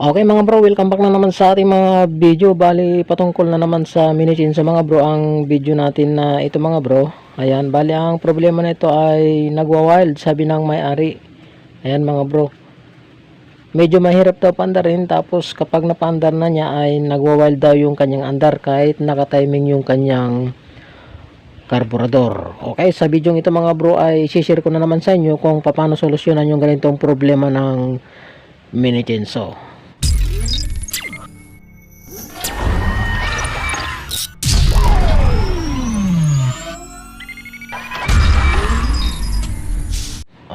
Okay mga bro, welcome back na naman sa ating mga video. Bali patungkol na naman sa mini chainsaw mga bro ang video natin na ito mga bro. Ayan, bali ang problema nito ay nagwa-wild, sabi ng may-ari. Ayan mga bro, medyo mahirap daw paandarin, tapos kapag napaandar na niya ay nagwa-wild daw yung kanyang andar kahit naka-timing yung kanyang karburador. Okay, sa video ito mga bro ay share ko na naman sa inyo kung paano solusyonan yung ganitong problema ng mini chainsaw.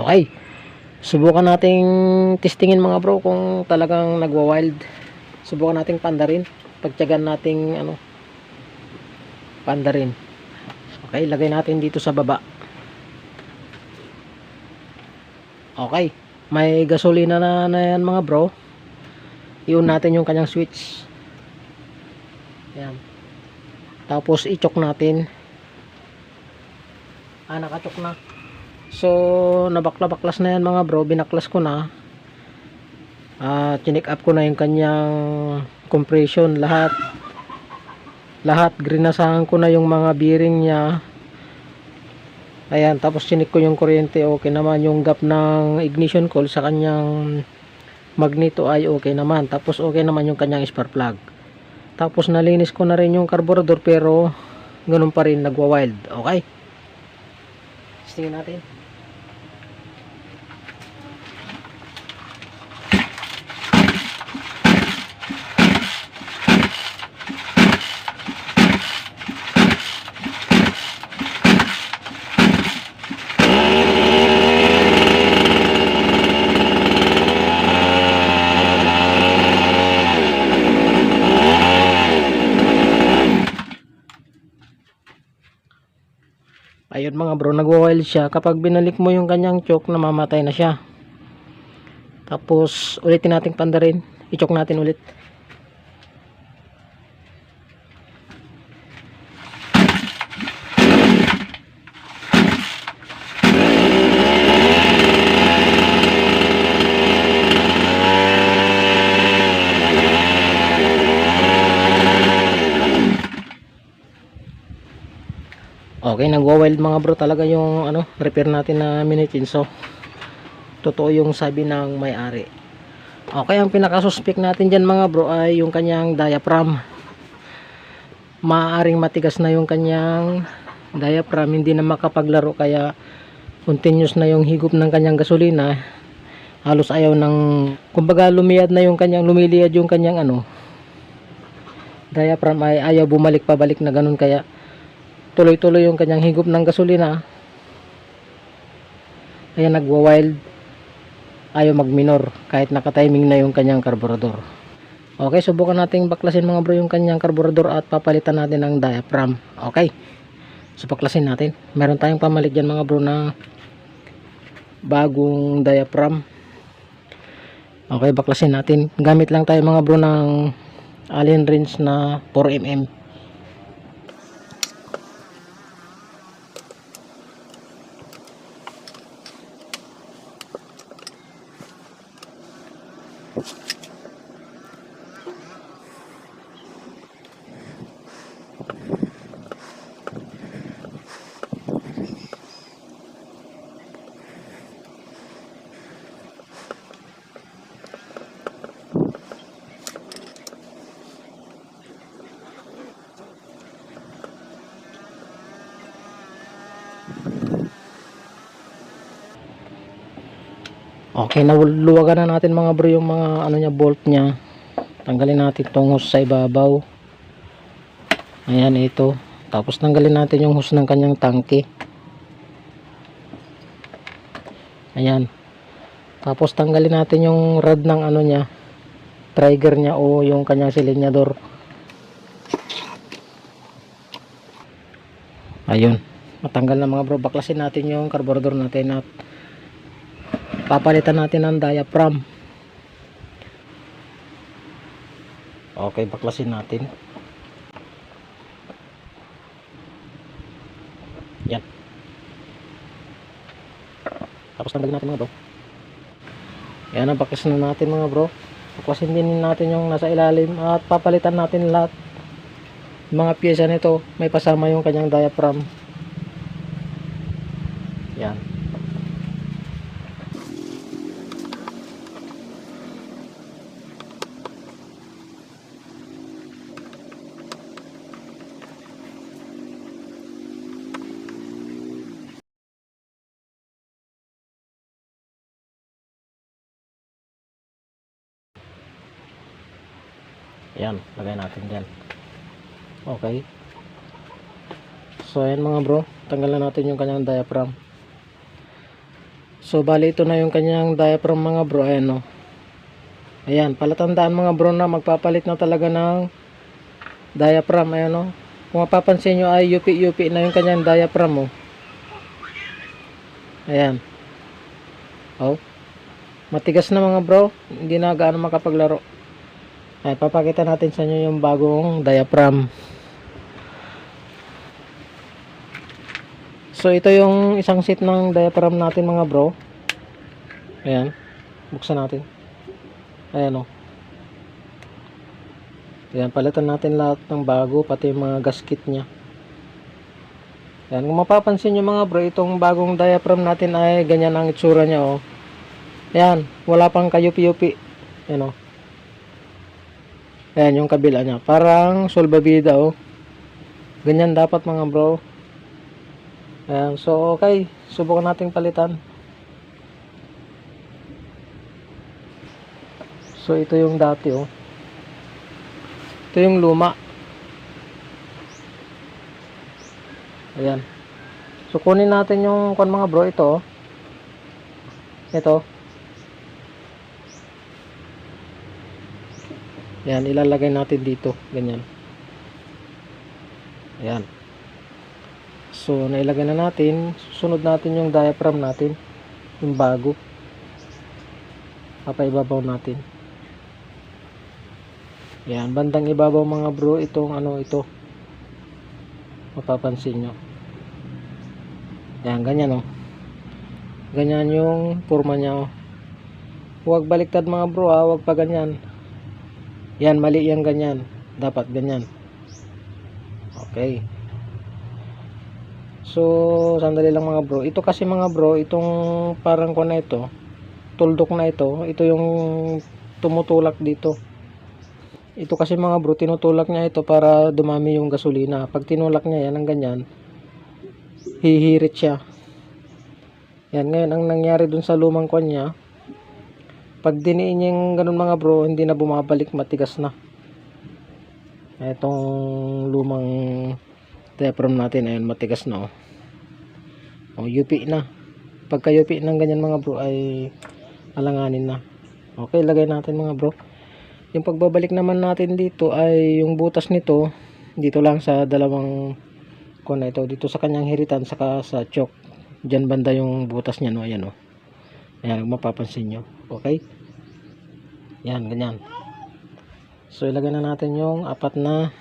Okay, subukan nating testingin mga bro kung talagang nagwa-wild. Subukan nating pandarin, pagtiyagan nating pandarin. Okay, lagay natin dito sa baba. Okay, may gasolina na yan mga bro. I-on natin yung kanyang switch. Ayan. Tapos i-choke natin. Nakachok na. So nabakla-baklas na yan mga bro, binaklas ko na. Chinek up ko na yung kanyang compression, lahat grinasahan ko na yung mga bearing niya. Ayan, tapos chinek ko yung kuryente, okay naman. Yung gap ng ignition coil sa kanyang magneto ay okay naman. Tapos okay naman yung kanyang spark plug. Tapos nalinis ko na rin yung carburetor, pero ganun pa rin, nagwa-wild. Okay, testingin natin. Ayun mga bro, nagwa-wild siya. Kapag binalik mo yung kanyang choke, namamatay na siya. Tapos ulitin nating pandarin, i-choke natin ulit. Okay, nagwa-wild mga bro talaga yung repair natin na mini chainsaw. Totoo yung sabi ng may-ari. Okay, ang pinaka-suspect natin dyan mga bro ay yung kanyang diaphragm. Maaaring matigas na yung kanyang diaphragm, hindi na makapaglaro, kaya continuous na yung higop ng kanyang gasolina. Halos ayaw ng, kumbaga lumiliyad yung kanyang diaphragm, ay ayaw bumalik pabalik na ganun, kaya tuloy-tuloy yung kanyang higop ng gasolina. Kaya nagwa-wild, ayaw mag-minor kahit naka-timing na yung kanyang karburador. Okay, subukan nating baklasin mga bro yung kanyang karburador at papalitan natin ng diaphragm. Okay, so baklasin natin. Meron tayong pamalit dyan mga bro na bagong diaphragm. Okay, baklasin natin. Gamit lang tayo mga bro ng Allen wrench na 4mm. Okay, naluwagan na natin mga bro yung mga niya, bolt niya. Tanggalin natin tong hose sa ibabaw. Ayan, ito. Tapos tanggalin natin yung hose ng kanyang tangke. Ayan. Tapos tanggalin natin yung rod ng niya, trigger niya o yung kanyang silinyador. Ayun, matanggal na mga bro. Baklasin natin yung carburetor natin at papalitan natin ng diaphragm. Okay, baklasin natin. Yan. Tapos tanggalin natin mga bro. Yan, baklas na natin mga bro. Tukwasin din natin yung nasa ilalim at papalitan natin lahat mga pyesa nito. May pasama yung kanyang diaphragm. Yan. Yan, lagay natin dyan. Okay. So ayan mga bro, tanggalan natin yung kanyang diaphragm. So bali ito na yung kanyang diaphragm mga bro. Ayan o. Ayan, palatandaan mga bro na magpapalit na talaga ng diaphragm. Ayan o. Kung mapapansin nyo ay yupi-yupi na yung kanyang diaphragm o. Ayan. Oh. Matigas na mga bro. Hindi na gaano makapaglaro. Ay, papakita natin sa inyo yung bagong diaphragm. So ito yung isang set ng diaphragm natin mga bro. Ayan. Buksan natin. Ayan o. Ayan, palitan natin lahat ng bago, pati yung mga gasket nya. Ayan, kung mapapansin nyo mga bro, itong bagong diaphragm natin ay ganyan ang itsura nya o. Ayan, wala pang kayupi-yupi. Ayan o. Ayan yung kabila nya. Parang solbabida o. Ganyan dapat mga bro. Ayan, so okay. Subukan nating palitan. So ito yung dati oh. Ito yung luma. Ayan. So kunin natin yung mga bro ito oh. Ito. Ayan, ilalagay natin dito. Ganyan. Ayan. So nailagay na natin. Susunod natin yung diaphragm natin. Yung bago. Papaibabaw natin. Ayan, bandang ibabaw mga bro, itong ano ito. Mapapansin nyo. Ayan, ganyan oh. Ganyan yung forma nya oh. Huwag baliktad mga bro ah, huwag pa ganyan. Yan, mali yan ganyan. Dapat ganyan. Okay. So, sandali lang mga bro. Ito kasi mga bro, itong parang ko na ito, tuldok na ito yung tumutulak dito. Ito kasi mga bro, tinutulak niya ito para dumami yung gasolina. Pag tinulak niya yan ng ganyan, hihirit siya. Yan, ngayon ang nangyari dun sa lumang kwan niya, pag diniin niya yung ganun mga bro, hindi na bumabalik, matigas na. Itong lumang diaphragm natin, ayun, matigas na oh. Oh, yupi na. Pagka yupi ng ganyan mga bro ay alanganin na. Okay, lagay natin mga bro. Yung pagbabalik naman natin dito ay yung butas nito dito lang sa dalawang kuan na ito, dito sa kanyang hiritan saka sa choke. Diyan banda yung butas niya no, ayan oh. Ayan, mapapansin nyo. Okay? Yan, ganyan. So ilagay na natin yung apat na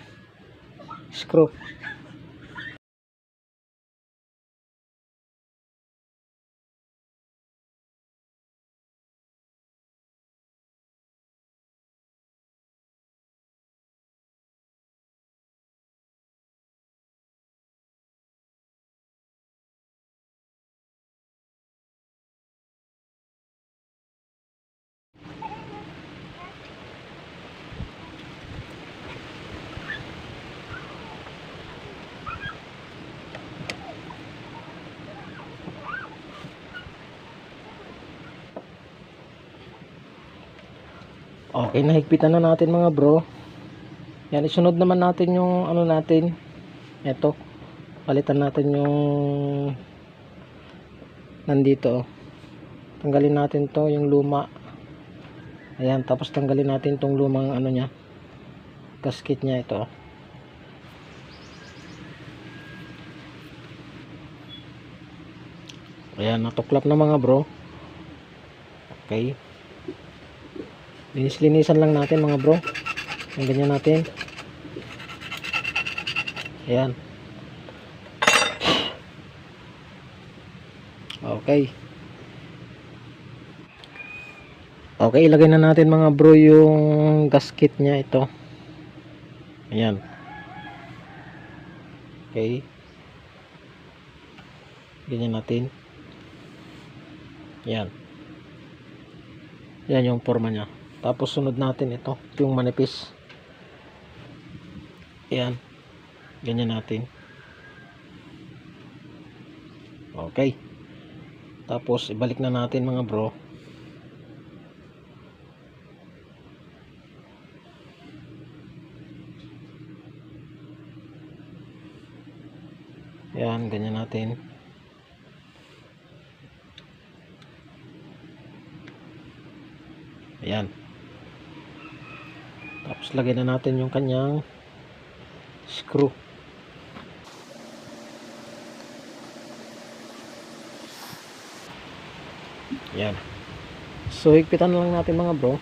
screw. Okay, nahigpitan na natin mga bro. Yan, isunod naman natin yung ano natin. Ito. Palitan natin yung nandito. Tanggalin natin to, yung luma. Ayan, tapos tanggalin natin tong lumang ano nya. Gasket nya ito. Ayan, natuklap na mga bro. Okay. Linis-linisan lang natin mga bro. Ang ganyan natin. Ayan. Okay. Okay, ilagay na natin mga bro yung gasket niya ito. Ayan. Okay. Ganyan natin. Ayan. Yan yung forma niya. Tapos sunod natin ito, yung manipis. Ayan. Ganyan natin. Okay. Tapos ibalik na natin mga bro. Ayan, ganyan natin. Ayan. Tapos lagyan na natin yung kanyang screw. Ayan. So higpitan lang natin mga bro.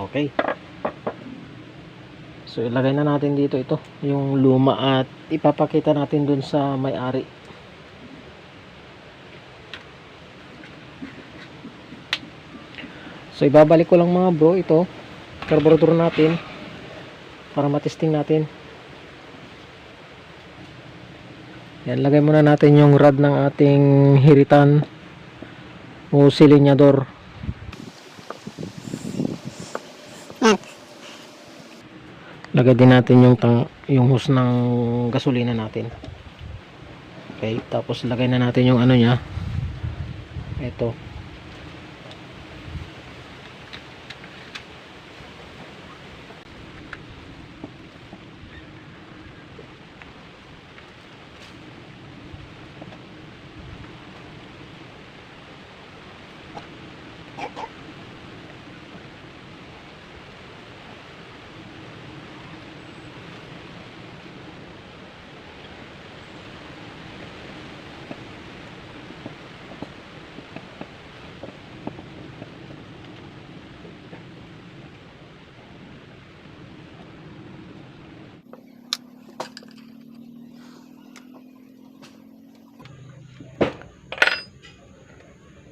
Okay. So ilagay na natin dito ito, yung luma, at ipapakita natin dun sa may-ari. So ibabalik ko lang mga bro ito, carburetor natin, para matesting natin. Yan, lagay muna natin yung rod ng ating hiritan o silinyador. Lagay din natin yung hose ng gasolina natin. Okay, tapos lagay na natin yung ano niya. Ito.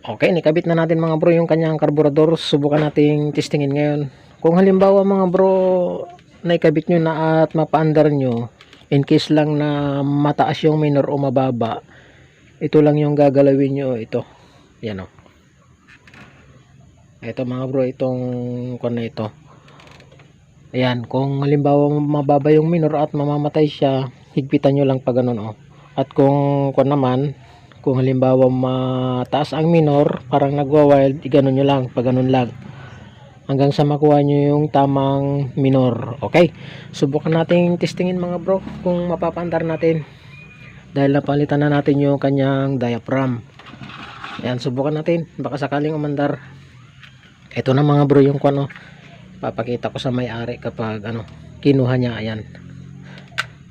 Okay, nikabit na natin mga bro yung kanyang carburetor. Subukan nating testingin ngayon. Kung halimbawa mga bro, naikabit nyo na at mapaandar nyo, in case lang na mataas yung minor o mababa, ito lang yung gagalawin nyo. Ito, yan o. Ito mga bro, itong na ito. Ayan, kung halimbawa mababa yung minor at mamamatay siya, higpitan nyo lang pa ganun o. At kung naman, kung halimbawa mataas ang minor, parang nagwa-wild, iganon nyo lang, pag ganun lang, hanggang sa makuha nyo yung tamang minor. Okay, subukan nating testingin mga bro kung mapapaandar natin, dahil napalitan na natin yung kanyang diaphragm. Ayan, subukan natin, baka sakaling umandar. Ito na mga bro yung kuno, papakita ko sa may-ari kapag kinuha niya. Ayan.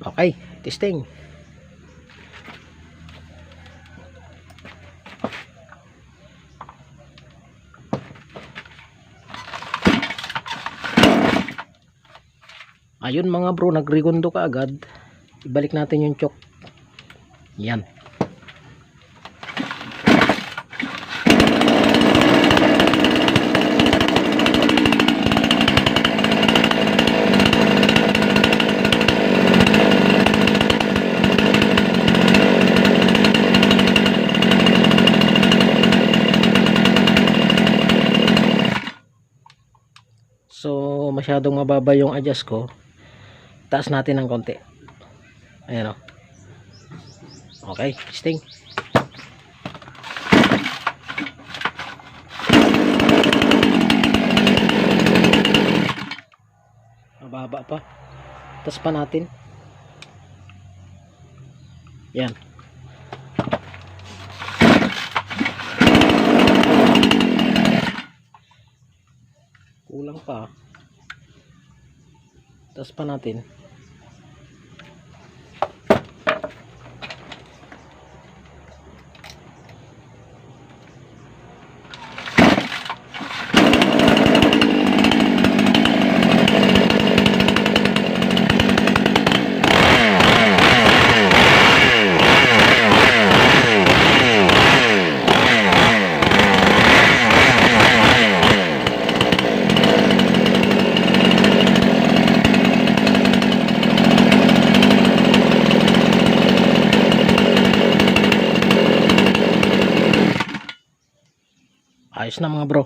Okay, testing. Ayun mga bro, nagregundo ka agad. Ibalik natin yung choke. Yan. So masyadong mababa yung adjust ko. Taas natin ng konti. Ayan o. Okay, testing. Mababa pa. Taas pa natin. Yan. Kulang pa. Taas pa natin. Ayos na mga bro.